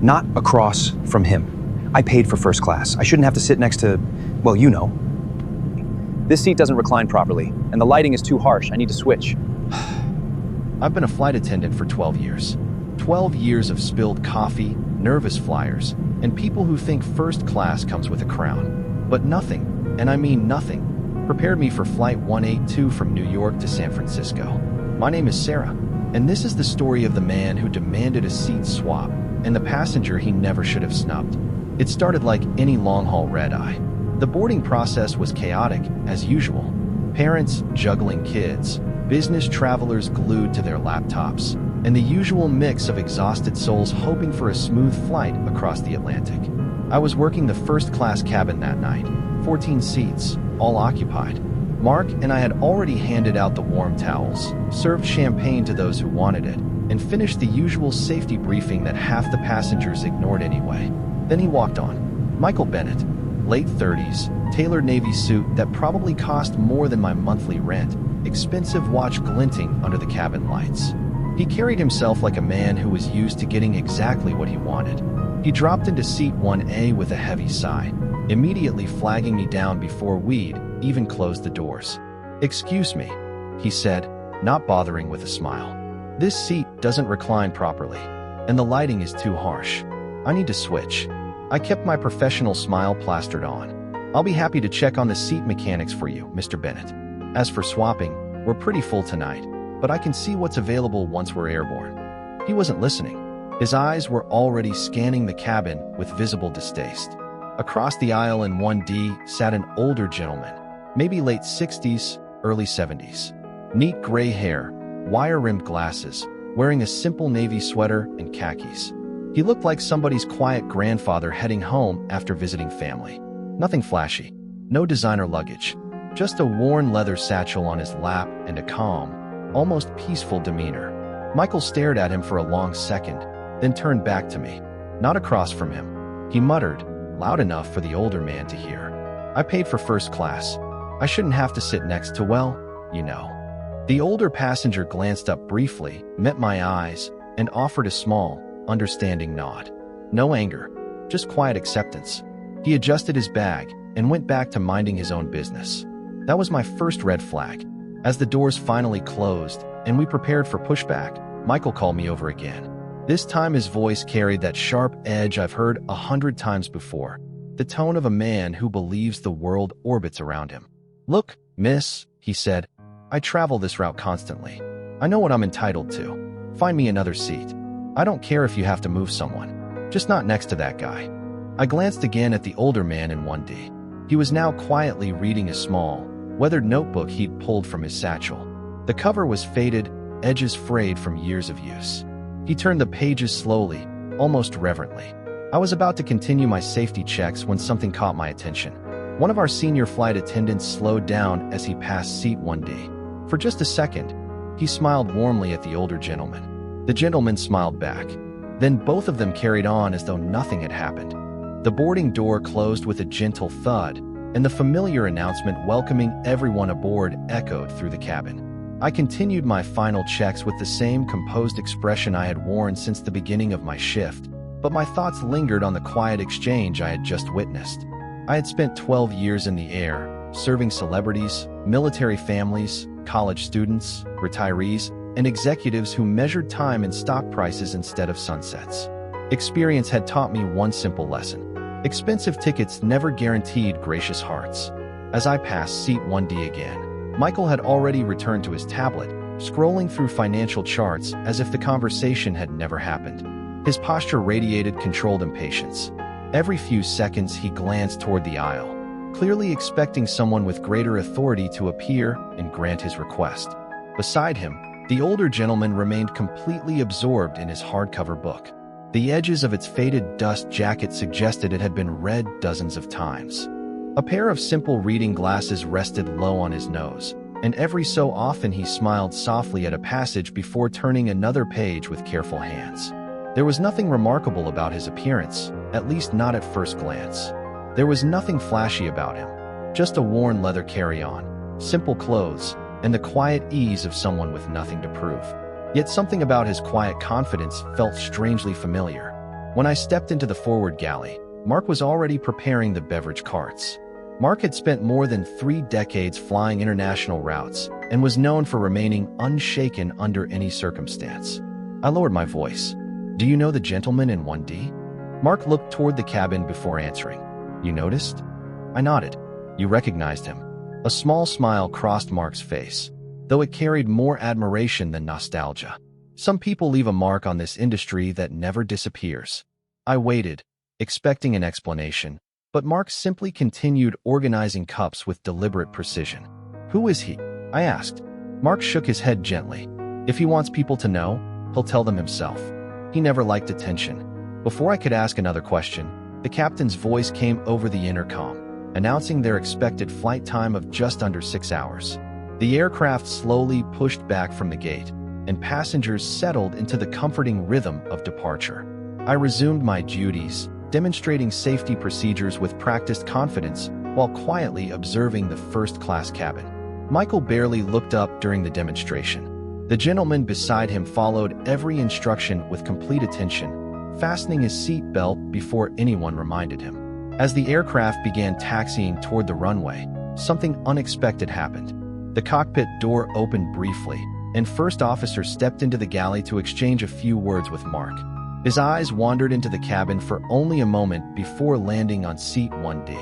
Not across from him. I paid for first class. I shouldn't have to sit next to, well, you know. This seat doesn't recline properly, and the lighting is too harsh. I need to switch. I've been a flight attendant for 12 years. 12 years of spilled coffee, nervous flyers, and people who think first class comes with a crown. But nothing, and I mean nothing, prepared me for Flight 182 from New York to San Francisco. My name is Sarah, and this is the story of the man who demanded a seat swap and the passenger he never should have snubbed. It started like any long-haul red-eye. The boarding process was chaotic, as usual. Parents juggling kids, business travelers glued to their laptops, and the usual mix of exhausted souls hoping for a smooth flight across the Atlantic. I was working the first-class cabin that night, 14 seats, all occupied. Mark and I had already handed out the warm towels, served champagne to those who wanted it, and finished the usual safety briefing that half the passengers ignored anyway. Then he walked on. Michael Bennett, late 30s, tailored navy suit that probably cost more than my monthly rent, expensive watch glinting under the cabin lights. He carried himself like a man who was used to getting exactly what he wanted. He dropped into seat 1A with a heavy sigh, immediately flagging me down before we'd even closed the doors. "Excuse me," he said, not bothering with a smile. "This seat doesn't recline properly, and the lighting is too harsh. I need to switch." I kept my professional smile plastered on. "I'll be happy to check on the seat mechanics for you, Mr. Bennett. As for swapping, we're pretty full tonight, but I can see what's available once we're airborne." He wasn't listening. His eyes were already scanning the cabin with visible distaste. Across the aisle in 1D sat an older gentleman, maybe late 60s, early 70s. Neat gray hair, wire-rimmed glasses, wearing a simple navy sweater and khakis. He looked like somebody's quiet grandfather heading home after visiting family. Nothing flashy, no designer luggage, just a worn leather satchel on his lap and a calm, almost peaceful demeanor. Michael stared at him for a long second, then turned back to me. Not across from him. He muttered, loud enough for the older man to hear. "I paid for first class. I shouldn't have to sit next to, well, you know." The older passenger glanced up briefly, met my eyes, and offered a small, understanding nod. No anger, just quiet acceptance. He adjusted his bag and went back to minding his own business. That was my first red flag. As the doors finally closed and we prepared for pushback, Michael called me over again. This time his voice carried that sharp edge I've heard 100 times before, the tone of a man who believes the world orbits around him. "Look, miss," he said, "I travel this route constantly. I know what I'm entitled to. Find me another seat. I don't care if you have to move someone. Just not next to that guy." I glanced again at the older man in 1D. He was now quietly reading a small, weathered notebook he'd pulled from his satchel. The cover was faded, edges frayed from years of use. He turned the pages slowly, almost reverently. I was about to continue my safety checks when something caught my attention. One of our senior flight attendants slowed down as he passed seat 1D. For just a second, he smiled warmly at the older gentleman. The gentleman smiled back. Then both of them carried on as though nothing had happened. The boarding door closed with a gentle thud, and the familiar announcement welcoming everyone aboard echoed through the cabin. I continued my final checks with the same composed expression I had worn since the beginning of my shift, but my thoughts lingered on the quiet exchange I had just witnessed. I had spent 12 years in the air, serving celebrities, military families, college students, retirees, and executives who measured time in stock prices instead of sunsets. Experience had taught me one simple lesson. Expensive tickets never guaranteed gracious hearts. As I passed seat 1D again, Michael had already returned to his tablet, scrolling through financial charts as if the conversation had never happened. His posture radiated controlled impatience. Every few seconds he glanced toward the aisle, clearly expecting someone with greater authority to appear and grant his request. Beside him, the older gentleman remained completely absorbed in his hardcover book. The edges of its faded dust jacket suggested it had been read dozens of times. A pair of simple reading glasses rested low on his nose, and every so often he smiled softly at a passage before turning another page with careful hands. There was nothing remarkable about his appearance, at least not at first glance. There was nothing flashy about him, just a worn leather carry-on, simple clothes, and the quiet ease of someone with nothing to prove. Yet something about his quiet confidence felt strangely familiar. When I stepped into the forward galley, Mark was already preparing the beverage carts. Mark had spent more than 3 decades flying international routes and was known for remaining unshaken under any circumstance. I lowered my voice. "Do you know the gentleman in 1D?" Mark looked toward the cabin before answering. "You noticed?" I nodded. "You recognized him." A small smile crossed Mark's face, though it carried more admiration than nostalgia. Some people leave a mark on this industry that never disappears. I waited, expecting an explanation, but Mark simply continued organizing cups with deliberate precision. "Who is he?" I asked. Mark shook his head gently. "If he wants people to know, he'll tell them himself. He never liked attention." Before I could ask another question, the captain's voice came over the intercom, announcing their expected flight time of just under 6 hours. The aircraft slowly pushed back from the gate, and passengers settled into the comforting rhythm of departure. I resumed my duties, demonstrating safety procedures with practiced confidence while quietly observing the first-class cabin. Michael barely looked up during the demonstration. The gentleman beside him followed every instruction with complete attention, fastening his seat belt before anyone reminded him. As the aircraft began taxiing toward the runway, something unexpected happened. The cockpit door opened briefly, and First Officer stepped into the galley to exchange a few words with Mark. His eyes wandered into the cabin for only a moment before landing on seat 1D.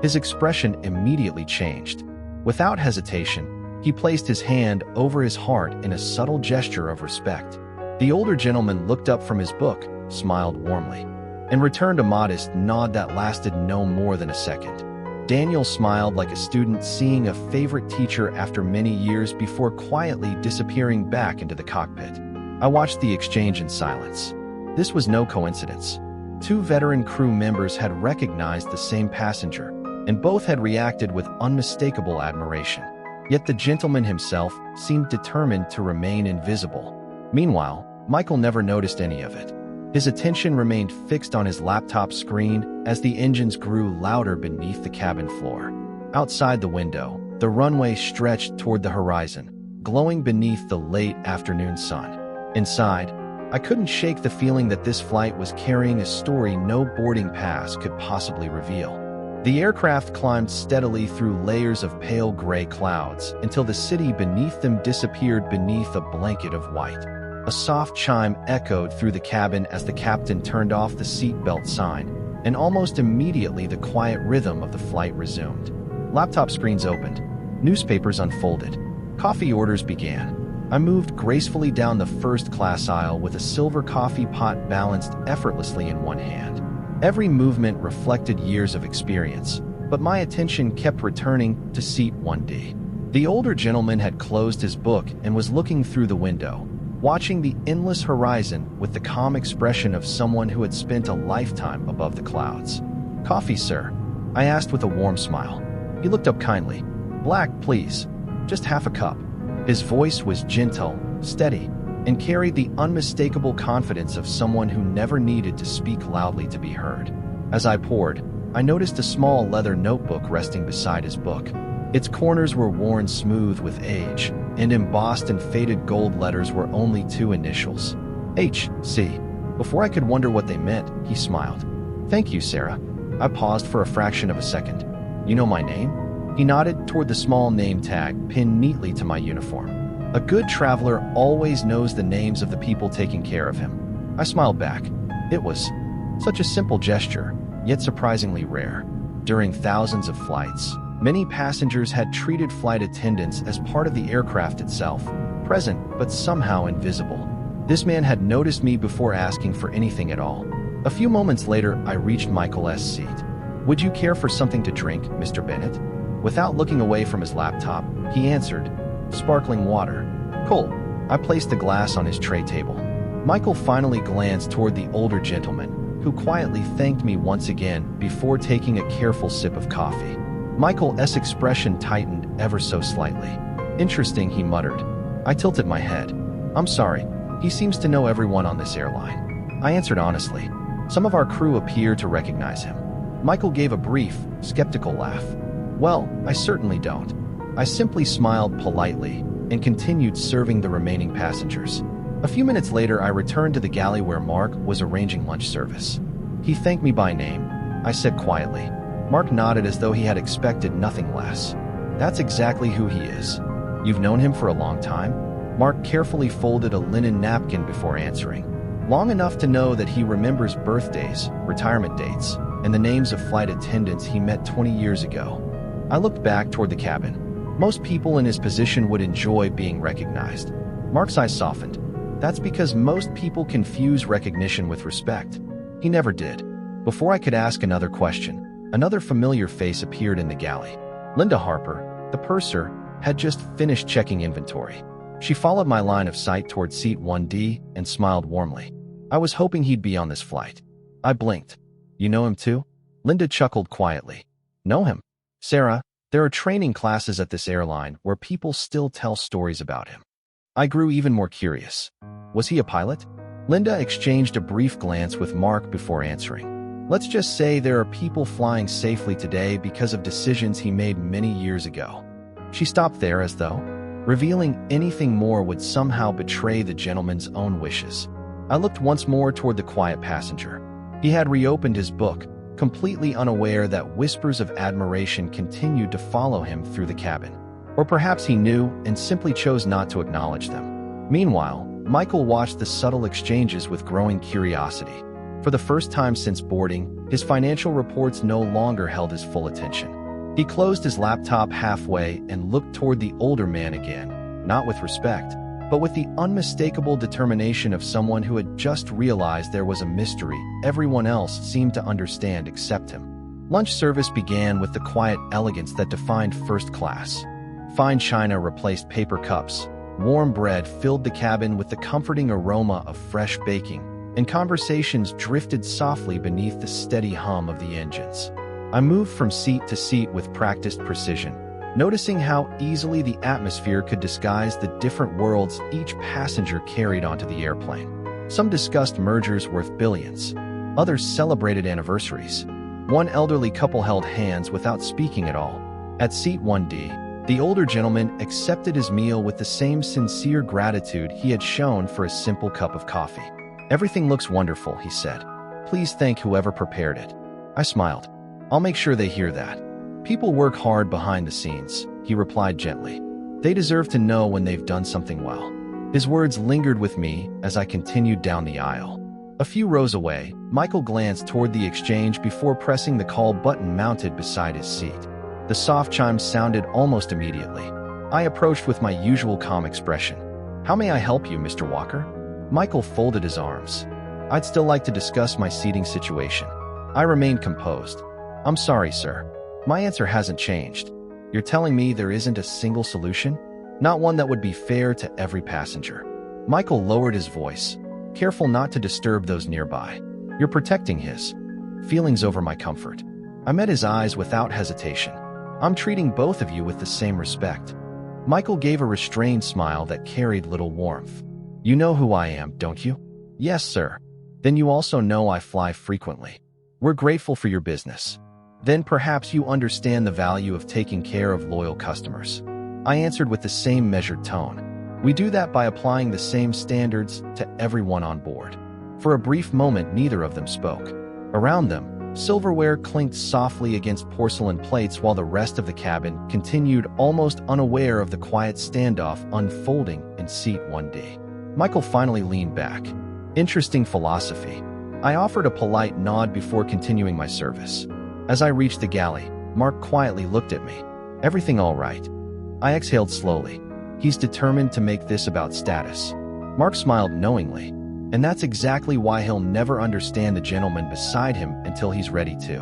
His expression immediately changed. Without hesitation, he placed his hand over his heart in a subtle gesture of respect. The older gentleman looked up from his book, smiled warmly, and returned a modest nod that lasted no more than a second. Daniel smiled like a student seeing a favorite teacher after many years before quietly disappearing back into the cockpit. I watched the exchange in silence. This was no coincidence. 2 veteran crew members had recognized the same passenger, and both had reacted with unmistakable admiration. Yet the gentleman himself seemed determined to remain invisible. Meanwhile, Michael never noticed any of it. His attention remained fixed on his laptop screen as the engines grew louder beneath the cabin floor. Outside the window, the runway stretched toward the horizon, glowing beneath the late afternoon sun. Inside, I couldn't shake the feeling that this flight was carrying a story no boarding pass could possibly reveal. The aircraft climbed steadily through layers of pale gray clouds until the city beneath them disappeared beneath a blanket of white. A soft chime echoed through the cabin as the captain turned off the seatbelt sign, and almost immediately the quiet rhythm of the flight resumed. Laptop screens opened, newspapers unfolded, coffee orders began. I moved gracefully down the first-class aisle with a silver coffee pot balanced effortlessly in one hand. Every movement reflected years of experience, but my attention kept returning to seat 1D. The older gentleman had closed his book and was looking through the window, watching the endless horizon with the calm expression of someone who had spent a lifetime above the clouds. "Coffee, sir?" I asked with a warm smile. He looked up kindly. "Black, please. Just half a cup." His voice was gentle, steady, and carried the unmistakable confidence of someone who never needed to speak loudly to be heard. As I poured, I noticed a small leather notebook resting beside his book. Its corners were worn smooth with age, and embossed in faded gold letters were only 2 initials. H.C. Before I could wonder what they meant, he smiled. "Thank you, Sarah." I paused for a fraction of a second. "You know my name?" He nodded toward the small name tag pinned neatly to my uniform. A good traveler always knows the names of the people taking care of him. I smiled back. It was such a simple gesture, yet surprisingly rare. During thousands of flights, many passengers had treated flight attendants as part of the aircraft itself, present but somehow invisible. This man had noticed me before asking for anything at all. A few moments later, I reached Michael's seat. "Would you care for something to drink, Mr. Bennett?" Without looking away from his laptop, he answered, "Sparkling water." "Cool." I placed the glass on his tray table. Michael finally glanced toward the older gentleman, who quietly thanked me once again before taking a careful sip of coffee. Michael's expression tightened ever so slightly. "Interesting," he muttered. I tilted my head. "I'm sorry. He seems to know everyone on this airline." I answered honestly. "Some of our crew appear to recognize him." Michael gave a brief, skeptical laugh. "Well, I certainly don't." I simply smiled politely and continued serving the remaining passengers. A few minutes later, I returned to the galley where Mark was arranging lunch service. He thanked me by name, I said quietly. Mark nodded as though he had expected nothing less. That's exactly who he is. You've known him for a long time? Mark carefully folded a linen napkin before answering. Long enough to know that he remembers birthdays, retirement dates, and the names of flight attendants he met 20 years ago. I looked back toward the cabin. Most people in his position would enjoy being recognized. Mark's eyes softened. That's because most people confuse recognition with respect. He never did. Before I could ask another question, another familiar face appeared in the galley. Linda Harper, the purser, had just finished checking inventory. She followed my line of sight toward seat 1D and smiled warmly. I was hoping he'd be on this flight. I blinked. You know him too? Linda chuckled quietly. Know him? Sarah, there are training classes at this airline where people still tell stories about him. I grew even more curious. Was he a pilot? Linda exchanged a brief glance with Mark before answering. Let's just say there are people flying safely today because of decisions he made many years ago. She stopped there as though revealing anything more would somehow betray the gentleman's own wishes. I looked once more toward the quiet passenger. He had reopened his book, completely unaware that whispers of admiration continued to follow him through the cabin. Or perhaps he knew and simply chose not to acknowledge them. Meanwhile, Michael watched the subtle exchanges with growing curiosity. For the first time since boarding, his financial reports no longer held his full attention. He closed his laptop halfway and looked toward the older man again, not with respect, but with the unmistakable determination of someone who had just realized there was a mystery everyone else seemed to understand except him. Lunch service began with the quiet elegance that defined first class. Fine china replaced paper cups, warm bread filled the cabin with the comforting aroma of fresh baking, and conversations drifted softly beneath the steady hum of the engines. I moved from seat to seat with practiced precision, noticing how easily the atmosphere could disguise the different worlds each passenger carried onto the airplane. Some discussed mergers worth billions. Others celebrated anniversaries. One elderly couple held hands without speaking at all. At seat 1D, the older gentleman accepted his meal with the same sincere gratitude he had shown for a simple cup of coffee. Everything looks wonderful, he said. Please thank whoever prepared it. I smiled. I'll make sure they hear that. People work hard behind the scenes, he replied gently. They deserve to know when they've done something well. His words lingered with me as I continued down the aisle. A few rows away, Michael glanced toward the exchange before pressing the call button mounted beside his seat. The soft chimes sounded almost immediately. I approached with my usual calm expression. How may I help you, Mr. Walker? Michael folded his arms. I'd still like to discuss my seating situation. I remained composed. I'm sorry, sir. My answer hasn't changed. You're telling me there isn't a single solution? Not one that would be fair to every passenger. Michael lowered his voice, careful not to disturb those nearby. You're protecting his feelings over my comfort. I met his eyes without hesitation. I'm treating both of you with the same respect. Michael gave a restrained smile that carried little warmth. You know who I am, don't you? Yes, sir. Then you also know I fly frequently. We're grateful for your business. Then perhaps you understand the value of taking care of loyal customers. I answered with the same measured tone. We do that by applying the same standards to everyone on board. For a brief moment, neither of them spoke. Around them, silverware clinked softly against porcelain plates while the rest of the cabin continued almost unaware of the quiet standoff unfolding in seat 1D. Michael finally leaned back. Interesting philosophy. I offered a polite nod before continuing my service. As I reached the galley, Mark quietly looked at me. Everything all right? I exhaled slowly. He's determined to make this about status. Mark smiled knowingly, and that's exactly why he'll never understand the gentleman beside him until he's ready to.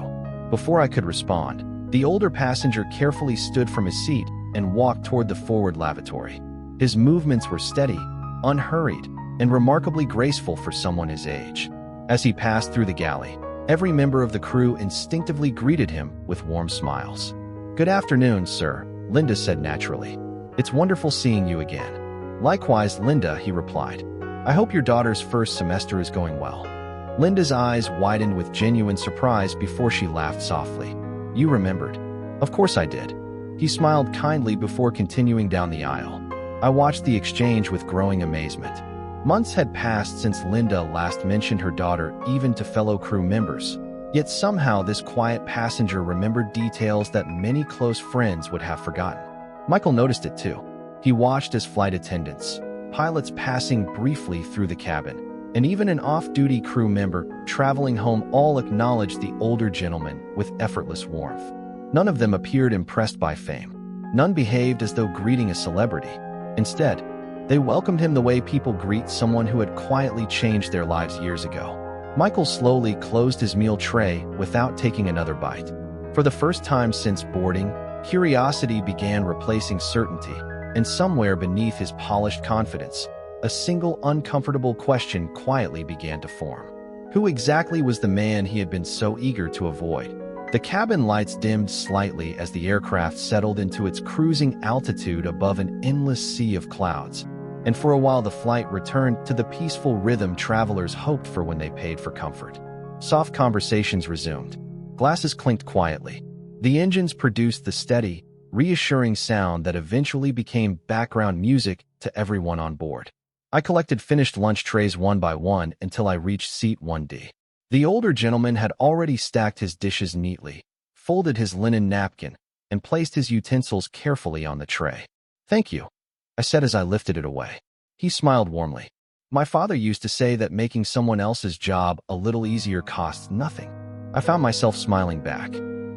Before I could respond, the older passenger carefully stood from his seat and walked toward the forward lavatory. His movements were steady, unhurried, and remarkably graceful for someone his age. As he passed through the galley, every member of the crew instinctively greeted him with warm smiles. Good afternoon, sir, Linda said naturally. It's wonderful seeing you again. Likewise, Linda, he replied. I hope your daughter's first semester is going well. Linda's eyes widened with genuine surprise before she laughed softly. You remembered? Of course I did. He smiled kindly before continuing down the aisle. I watched the exchange with growing amazement. Months had passed since Linda last mentioned her daughter even to fellow crew members. Yet somehow this quiet passenger remembered details that many close friends would have forgotten. Michael noticed it too. He watched as flight attendants, pilots passing briefly through the cabin, and even an off-duty crew member traveling home all acknowledged the older gentleman with effortless warmth. None of them appeared impressed by fame. None behaved as though greeting a celebrity. Instead, they welcomed him the way people greet someone who had quietly changed their lives years ago. Michael slowly closed his meal tray without taking another bite. For the first time since boarding, curiosity began replacing certainty, and somewhere beneath his polished confidence, a single uncomfortable question quietly began to form. Who exactly was the man he had been so eager to avoid? The cabin lights dimmed slightly as the aircraft settled into its cruising altitude above an endless sea of clouds, and for a while the flight returned to the peaceful rhythm travelers hoped for when they paid for comfort. Soft conversations resumed. Glasses clinked quietly. The engines produced the steady, reassuring sound that eventually became background music to everyone on board. I collected finished lunch trays one by one until I reached seat 1D. The older gentleman had already stacked his dishes neatly, folded his linen napkin, and placed his utensils carefully on the tray. "Thank you," I said as I lifted it away. He smiled warmly. "My father used to say that making someone else's job a little easier costs nothing." I found myself smiling back.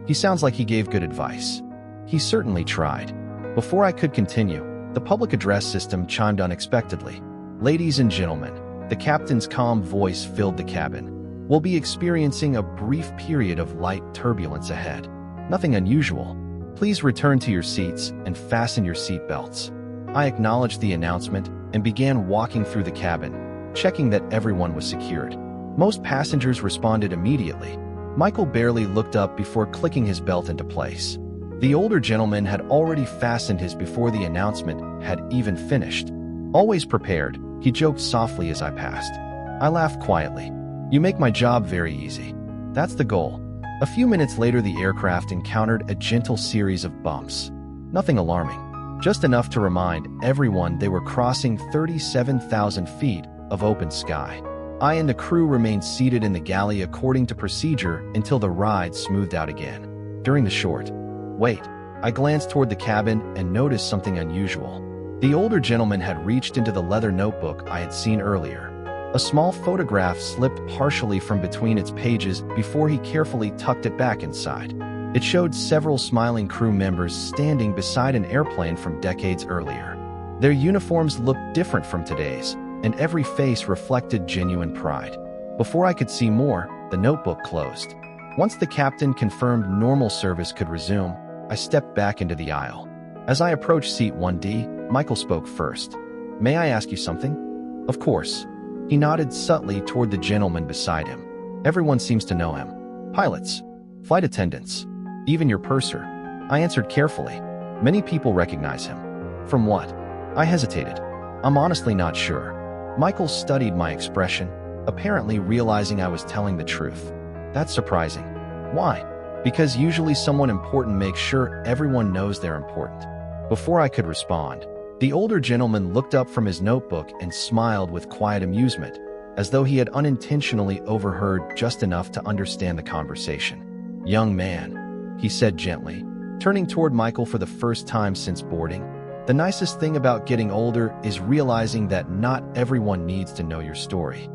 He sounds like he gave good advice. He certainly tried. Before I could continue, the public address system chimed unexpectedly. "Ladies and gentlemen," the captain's calm voice filled the cabin. "We'll be experiencing a brief period of light turbulence ahead. Nothing unusual. Please return to your seats and fasten your seat belts." I acknowledged the announcement and began walking through the cabin, checking that everyone was secured. Most passengers responded immediately. Michael barely looked up before clicking his belt into place. The older gentleman had already fastened his before the announcement had even finished. "Always prepared," he joked softly as I passed. I laughed quietly. "You make my job very easy." "That's the goal." A few minutes later, the aircraft encountered a gentle series of bumps. Nothing alarming, just enough to remind everyone they were crossing 37,000 feet of open sky. I and the crew remained seated in the galley according to procedure until the ride smoothed out again. During the short wait, I glanced toward the cabin and noticed something unusual. The older gentleman had reached into the leather notebook I had seen earlier. A small photograph slipped partially from between its pages before he carefully tucked it back inside. It showed several smiling crew members standing beside an airplane from decades earlier. Their uniforms looked different from today's, and every face reflected genuine pride. Before I could see more, the notebook closed. Once the captain confirmed normal service could resume, I stepped back into the aisle. As I approached seat 1D, Michael spoke first. "May I ask you something?" "Of course." He nodded subtly toward the gentleman beside him. "Everyone seems to know him. Pilots, flight attendants, even your purser." I answered carefully. "Many people recognize him." "From what?" I hesitated. "I'm honestly not sure." Michael studied my expression, apparently realizing I was telling the truth. "That's surprising." "Why?" "Because usually someone important makes sure everyone knows they're important." Before I could respond, the older gentleman looked up from his notebook and smiled with quiet amusement, as though he had unintentionally overheard just enough to understand the conversation. "Young man," he said gently, turning toward Michael for the first time since boarding, "the nicest thing about getting older is realizing that not everyone needs to know your story."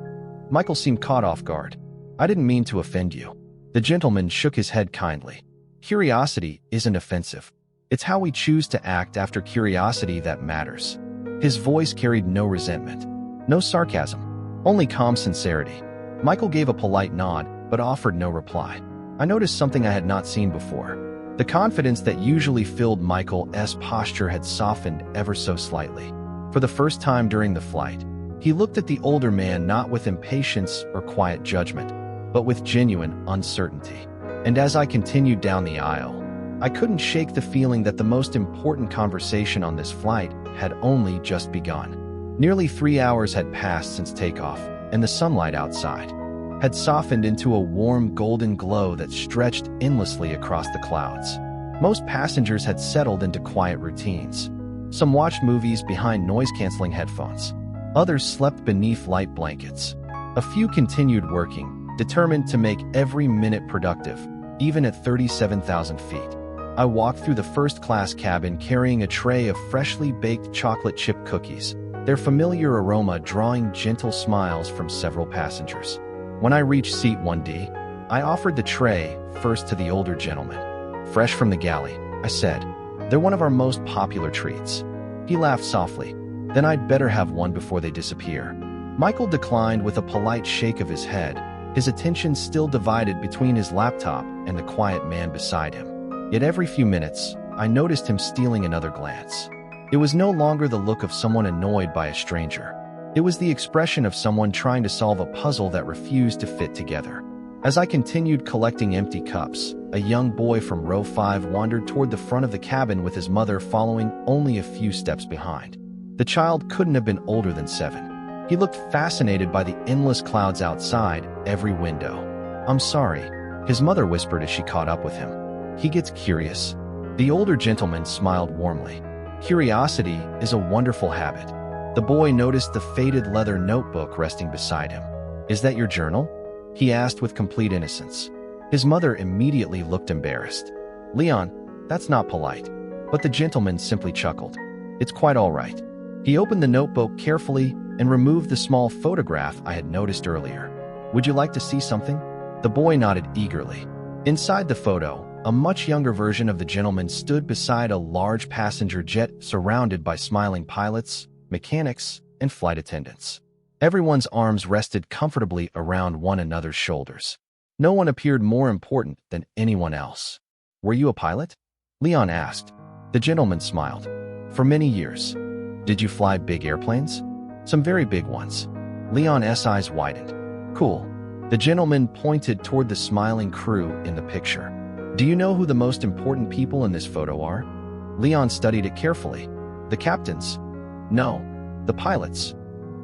Michael seemed caught off guard. "I didn't mean to offend you." The gentleman shook his head kindly. "Curiosity isn't offensive. It's how we choose to act after curiosity that matters." His voice carried no resentment, no sarcasm, only calm sincerity. Michael gave a polite nod, but offered no reply. I noticed something I had not seen before. The confidence that usually filled Michael's posture had softened ever so slightly. For the first time during the flight, he looked at the older man not with impatience or quiet judgment, but with genuine uncertainty. And as I continued down the aisle, I couldn't shake the feeling that the most important conversation on this flight had only just begun. Nearly 3 hours had passed since takeoff, and the sunlight outside had softened into a warm golden glow that stretched endlessly across the clouds. Most passengers had settled into quiet routines. Some watched movies behind noise-canceling headphones. Others slept beneath light blankets. A few continued working, determined to make every minute productive, even at 37,000 feet. I walked through the first-class cabin carrying a tray of freshly baked chocolate chip cookies, their familiar aroma drawing gentle smiles from several passengers. When I reached seat 1D, I offered the tray first to the older gentleman. "Fresh from the galley," I said. "They're one of our most popular treats." He laughed softly. "Then I'd better have one before they disappear." Michael declined with a polite shake of his head, his attention still divided between his laptop and the quiet man beside him. Yet every few minutes, I noticed him stealing another glance. It was no longer the look of someone annoyed by a stranger. It was the expression of someone trying to solve a puzzle that refused to fit together. As I continued collecting empty cups, a young boy from row 5 wandered toward the front of the cabin with his mother following only a few steps behind. The child couldn't have been older than 7. He looked fascinated by the endless clouds outside every window. "I'm sorry," his mother whispered as she caught up with him. "He gets curious." The older gentleman smiled warmly. "Curiosity is a wonderful habit." The boy noticed the faded leather notebook resting beside him. "Is that your journal?" he asked with complete innocence. His mother immediately looked embarrassed. "Leon, that's not polite." But the gentleman simply chuckled. "It's quite all right." He opened the notebook carefully and removed the small photograph I had noticed earlier. "Would you like to see something?" The boy nodded eagerly. Inside the photo, a much younger version of the gentleman stood beside a large passenger jet surrounded by smiling pilots, mechanics, and flight attendants. Everyone's arms rested comfortably around one another's shoulders. No one appeared more important than anyone else. "Were you a pilot?" Leon asked. The gentleman smiled. "For many years." "Did you fly big airplanes?" "Some very big ones." Leon's eyes widened. "Cool." The gentleman pointed toward the smiling crew in the picture. "Do you know who the most important people in this photo are?" Leon studied it carefully. "The captains?" "No." "The pilots?"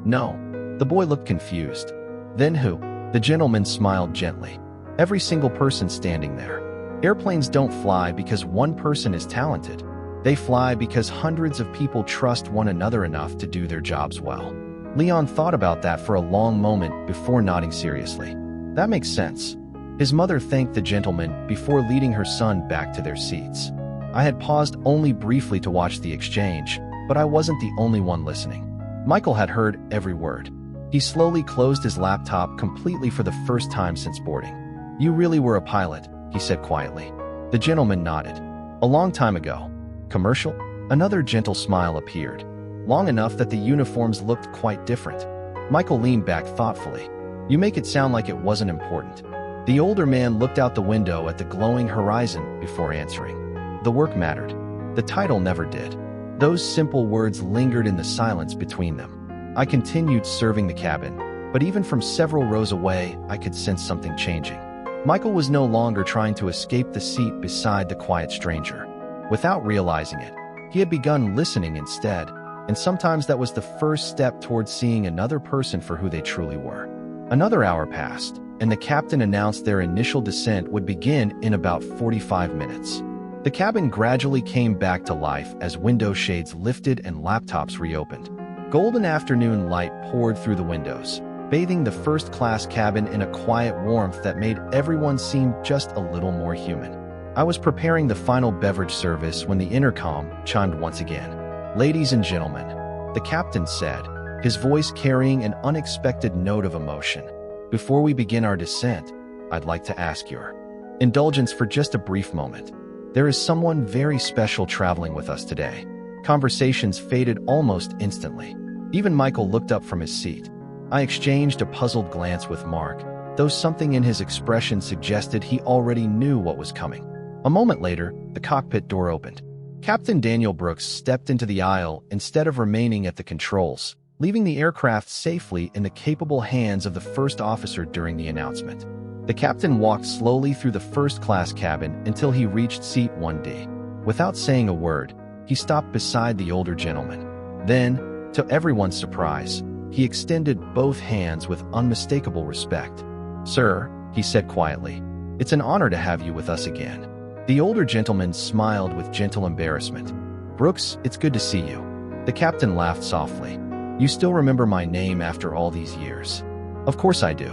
"No." The boy looked confused. "Then who?" The gentleman smiled gently. "Every single person standing there. Airplanes don't fly because one person is talented. They fly because hundreds of people trust one another enough to do their jobs well." Leon thought about that for a long moment before nodding seriously. "That makes sense." His mother thanked the gentleman before leading her son back to their seats. I had paused only briefly to watch the exchange, but I wasn't the only one listening. Michael had heard every word. He slowly closed his laptop completely for the first time since boarding. "You really were a pilot," he said quietly. The gentleman nodded. "A long time ago." "Commercial?" Another gentle smile appeared, long enough that the uniforms looked quite different. Michael leaned back thoughtfully. "You make it sound like it wasn't important." The older man looked out the window at the glowing horizon before answering. "The work mattered. The title never did." Those simple words lingered in the silence between them. I continued serving the cabin, but even from several rows away, I could sense something changing. Michael was no longer trying to escape the seat beside the quiet stranger. Without realizing it, he had begun listening instead, and sometimes that was the first step towards seeing another person for who they truly were. Another hour passed, and the captain announced their initial descent would begin in about 45 minutes. The cabin gradually came back to life as window shades lifted and laptops reopened. Golden afternoon light poured through the windows, bathing the first-class cabin in a quiet warmth that made everyone seem just a little more human. I was preparing the final beverage service when the intercom chimed once again. "Ladies and gentlemen," the captain said, his voice carrying an unexpected note of emotion. "Before we begin our descent, I'd like to ask your indulgence for just a brief moment. There is someone very special traveling with us today." Conversations faded almost instantly. Even Michael looked up from his seat. I exchanged a puzzled glance with Mark, though something in his expression suggested he already knew what was coming. A moment later, the cockpit door opened. Captain Daniel Brooks stepped into the aisle instead of remaining at the controls, leaving the aircraft safely in the capable hands of the first officer during the announcement. The captain walked slowly through the first-class cabin until he reached seat 1D. Without saying a word, he stopped beside the older gentleman. Then, to everyone's surprise, he extended both hands with unmistakable respect. "Sir," he said quietly, "it's an honor to have you with us again." The older gentleman smiled with gentle embarrassment. "Brooks, it's good to see you." The captain laughed softly. You still remember my name after all these years?" "Of course I do."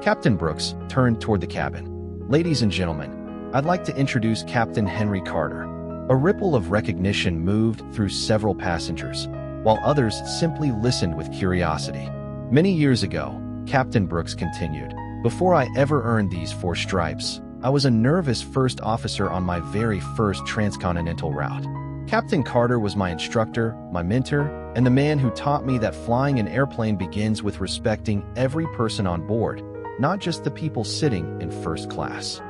Captain Brooks turned toward the cabin. "Ladies and gentlemen, I'd like to introduce Captain Henry Carter." A ripple of recognition moved through several passengers, while others simply listened with curiosity. "Many years ago," Captain Brooks continued, "before I ever earned these 4 stripes, I was a nervous first officer on my very first transcontinental route. Captain Carter was my instructor, my mentor, and the man who taught me that flying an airplane begins with respecting every person on board, not just the people sitting in first class."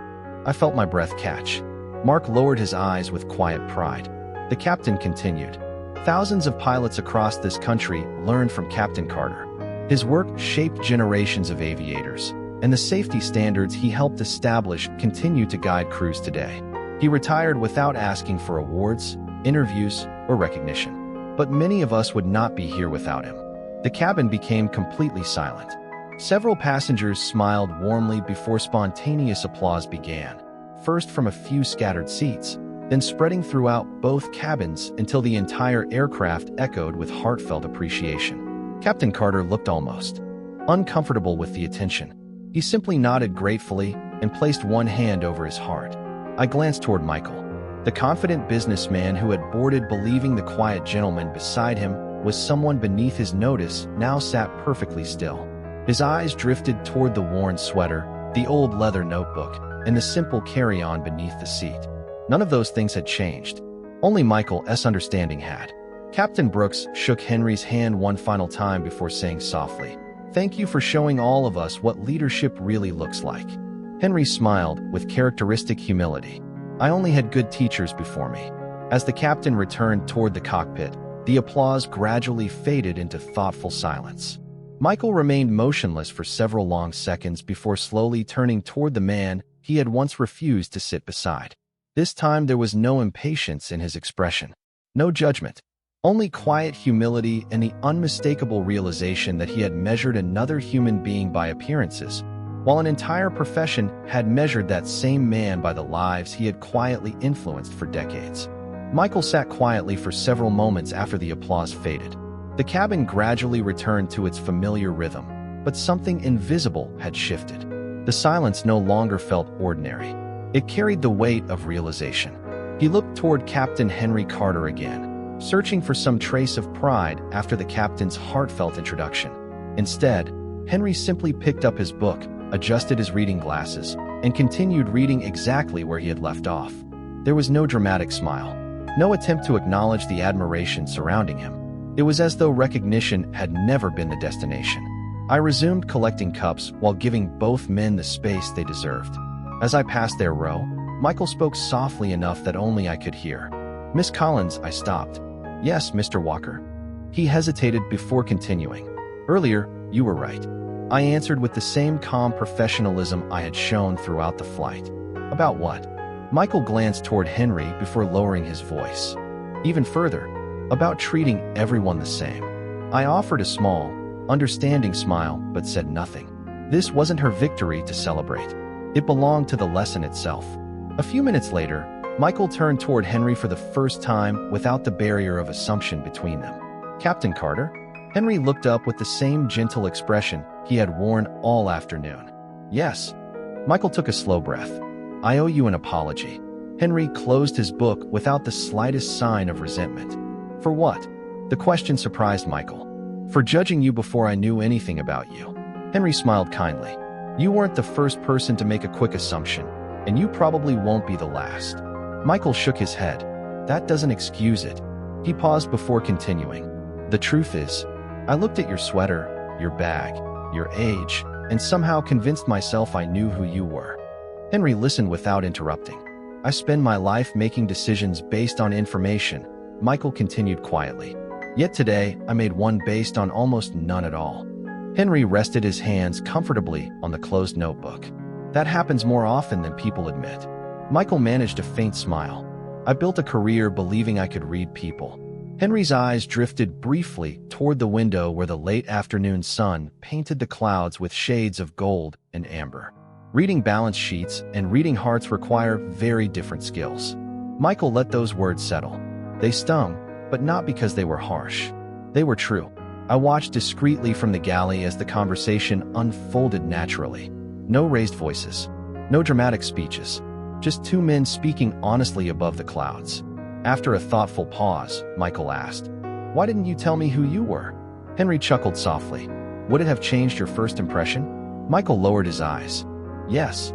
I felt my breath catch. Mark lowered his eyes with quiet pride. The captain continued, "Thousands of pilots across this country learned from Captain Carter. His work shaped generations of aviators, and the safety standards he helped establish continue to guide crews today. He retired without asking for awards, interviews, or recognition. But many of us would not be here without him." The cabin became completely silent. Several passengers smiled warmly before spontaneous applause began, first from a few scattered seats, then spreading throughout both cabins until the entire aircraft echoed with heartfelt appreciation. Captain Carter looked almost uncomfortable with the attention. He simply nodded gratefully and placed one hand over his heart. I glanced toward Michael. The confident businessman who had boarded believing the quiet gentleman beside him was someone beneath his notice now sat perfectly still. His eyes drifted toward the worn sweater, the old leather notebook, and the simple carry-on beneath the seat. None of those things had changed. Only Michael's understanding had. Captain Brooks shook Henry's hand one final time before saying softly, "Thank you for showing all of us what leadership really looks like." Henry smiled with characteristic humility. "I only had good teachers before me." As the captain returned toward the cockpit, the applause gradually faded into thoughtful silence. Michael remained motionless for several long seconds before slowly turning toward the man he had once refused to sit beside. This time there was no impatience in his expression, no judgment, only quiet humility and the unmistakable realization that he had measured another human being by appearances, while an entire profession had measured that same man by the lives he had quietly influenced for decades. Michael sat quietly for several moments after the applause faded. The cabin gradually returned to its familiar rhythm, but something invisible had shifted. The silence no longer felt ordinary. It carried the weight of realization. He looked toward Captain Henry Carter again, searching for some trace of pride after the captain's heartfelt introduction. Instead, Henry simply picked up his book, adjusted his reading glasses, and continued reading exactly where he had left off. There was no dramatic smile, no attempt to acknowledge the admiration surrounding him. It was as though recognition had never been the destination. I resumed collecting cups while giving both men the space they deserved. As I passed their row, Michael spoke softly enough that only I could hear. "Miss Collins," I stopped. "Yes, Mr. Walker." He hesitated before continuing. "Earlier, you were right." I answered with the same calm professionalism I had shown throughout the flight. "About what?" Michael glanced toward Henry before lowering his voice. "Even further, about treating everyone the same." I offered a small, understanding smile but said nothing. This wasn't her victory to celebrate. It belonged to the lesson itself. A few minutes later, Michael turned toward Henry for the first time without the barrier of assumption between them. "Captain Carter?" Henry looked up with the same gentle expression he had worn all afternoon. "Yes." Michael took a slow breath. "I owe you an apology." Henry closed his book without the slightest sign of resentment. "For what?" The question surprised Michael. "For judging you before I knew anything about you." Henry smiled kindly. "You weren't the first person to make a quick assumption, and you probably won't be the last." Michael shook his head. "That doesn't excuse it." He paused before continuing. "The truth is, I looked at your sweater, your bag, your age, and somehow convinced myself I knew who you were." Henry listened without interrupting. "I spend my life making decisions based on information," Michael continued quietly. "Yet today, I made one based on almost none at all." Henry rested his hands comfortably on the closed notebook. "That happens more often than people admit." Michael managed a faint smile. "I built a career believing I could read people." Henry's eyes drifted briefly toward the window where the late afternoon sun painted the clouds with shades of gold and amber. Reading balance sheets and reading hearts require very different skills. Michael let those words settle. They stung, but not because they were harsh. They were true. I watched discreetly from the galley as the conversation unfolded naturally. No raised voices, no dramatic speeches, just two men speaking honestly above the clouds. After a thoughtful pause, Michael asked, "Why didn't you tell me who you were?" Henry chuckled softly. "Would it have changed your first impression?" Michael lowered his eyes. "Yes."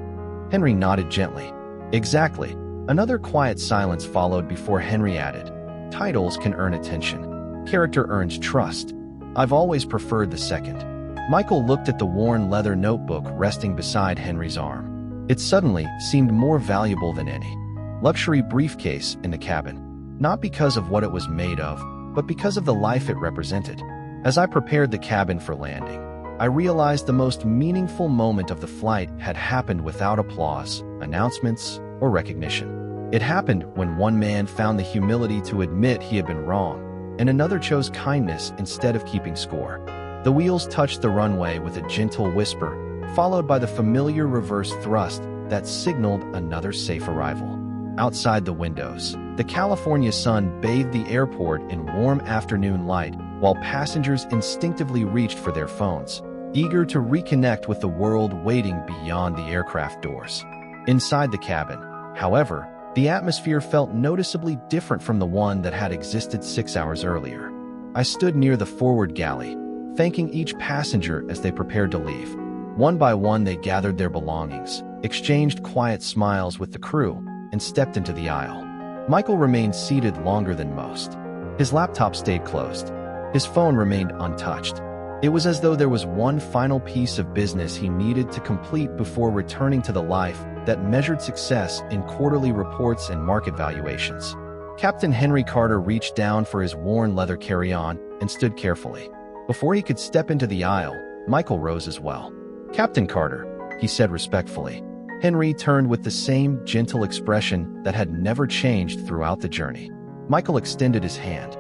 Henry nodded gently. "Exactly." Another quiet silence followed before Henry added, "Titles can earn attention. Character earns trust. I've always preferred the second." Michael looked at the worn leather notebook resting beside Henry's arm. It suddenly seemed more valuable than any luxury briefcase in the cabin. Not because of what it was made of, but because of the life it represented. As I prepared the cabin for landing, I realized the most meaningful moment of the flight had happened without applause, announcements, or recognition. It happened when one man found the humility to admit he had been wrong, and another chose kindness instead of keeping score. The wheels touched the runway with a gentle whisper, followed by the familiar reverse thrust that signaled another safe arrival. Outside the windows, the California sun bathed the airport in warm afternoon light, while passengers instinctively reached for their phones, eager to reconnect with the world waiting beyond the aircraft doors. Inside the cabin, however, the atmosphere felt noticeably different from the one that had existed 6 hours earlier. I stood near the forward galley, thanking each passenger as they prepared to leave. One by one, they gathered their belongings, exchanged quiet smiles with the crew, and stepped into the aisle. Michael remained seated longer than most. His laptop stayed closed. His phone remained untouched. It was as though there was one final piece of business he needed to complete before returning to the life that measured success in quarterly reports and market valuations. Captain Henry Carter reached down for his worn leather carry-on and stood carefully. Before he could step into the aisle, Michael rose as well. "Captain Carter," he said respectfully. Henry turned with the same gentle expression that had never changed throughout the journey. Michael extended his hand.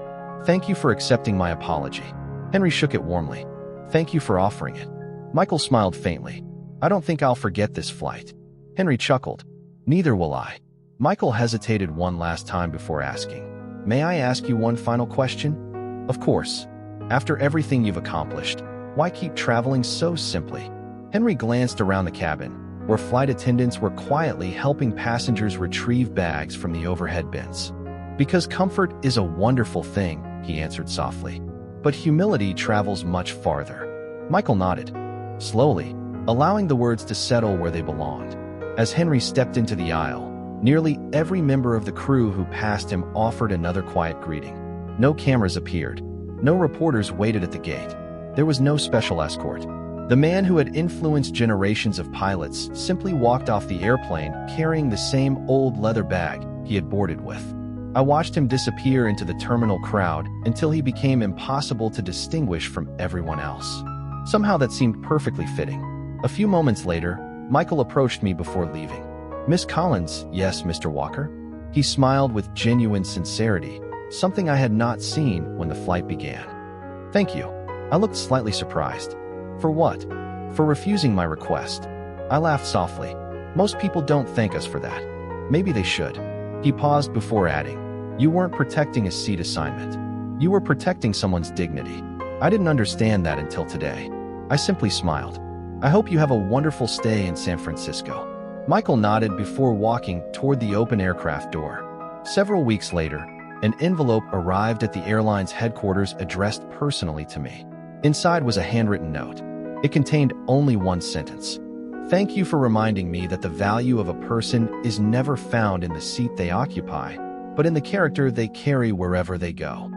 "Thank you for accepting my apology." Henry shook it warmly. "Thank you for offering it." Michael smiled faintly. "I don't think I'll forget this flight." Henry chuckled. "Neither will I." Michael hesitated one last time before asking, "May I ask you one final question?" "Of course. After everything you've accomplished, why keep traveling so simply?" Henry glanced around the cabin, where flight attendants were quietly helping passengers retrieve bags from the overhead bins. "Because comfort is a wonderful thing," he answered softly. "But humility travels much farther." Michael nodded, slowly, allowing the words to settle where they belonged. As Henry stepped into the aisle, nearly every member of the crew who passed him offered another quiet greeting. No cameras appeared. No reporters waited at the gate. There was no special escort. The man who had influenced generations of pilots simply walked off the airplane carrying the same old leather bag he had boarded with. I watched him disappear into the terminal crowd until he became impossible to distinguish from everyone else. Somehow that seemed perfectly fitting. A few moments later, Michael approached me before leaving. "Miss Collins, yes, Mr. Walker?" He smiled with genuine sincerity, something I had not seen when the flight began. "Thank you." I looked slightly surprised. "For what?" "For refusing my request." I laughed softly. "Most people don't thank us for that." "Maybe they should." He paused before adding, "You weren't protecting a seat assignment. You were protecting someone's dignity." I didn't understand that until today. I simply smiled. "I hope you have a wonderful stay in San Francisco." Michael nodded before walking toward the open aircraft door. Several weeks later, an envelope arrived at the airline's headquarters addressed personally to me. Inside was a handwritten note. It contained only one sentence. "Thank you for reminding me that the value of a person is never found in the seat they occupy, but in the character they carry wherever they go."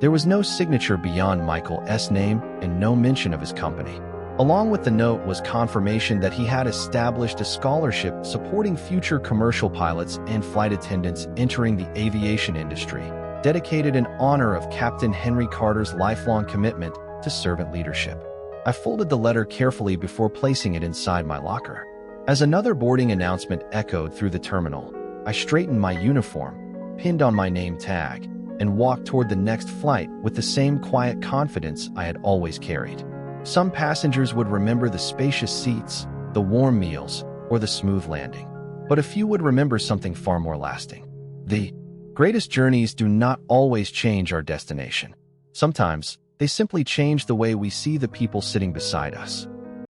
There was no signature beyond Michael's name and no mention of his company. Along with the note was confirmation that he had established a scholarship supporting future commercial pilots and flight attendants entering the aviation industry, dedicated in honor of Captain Henry Carter's lifelong commitment to servant leadership. I folded the letter carefully before placing it inside my locker. As another boarding announcement echoed through the terminal, I straightened my uniform, pinned on my name tag, and walked toward the next flight with the same quiet confidence I had always carried. Some passengers would remember the spacious seats, the warm meals, or the smooth landing. But a few would remember something far more lasting. The greatest journeys do not always change our destination. Sometimes, They simply change the way we see the people sitting beside us.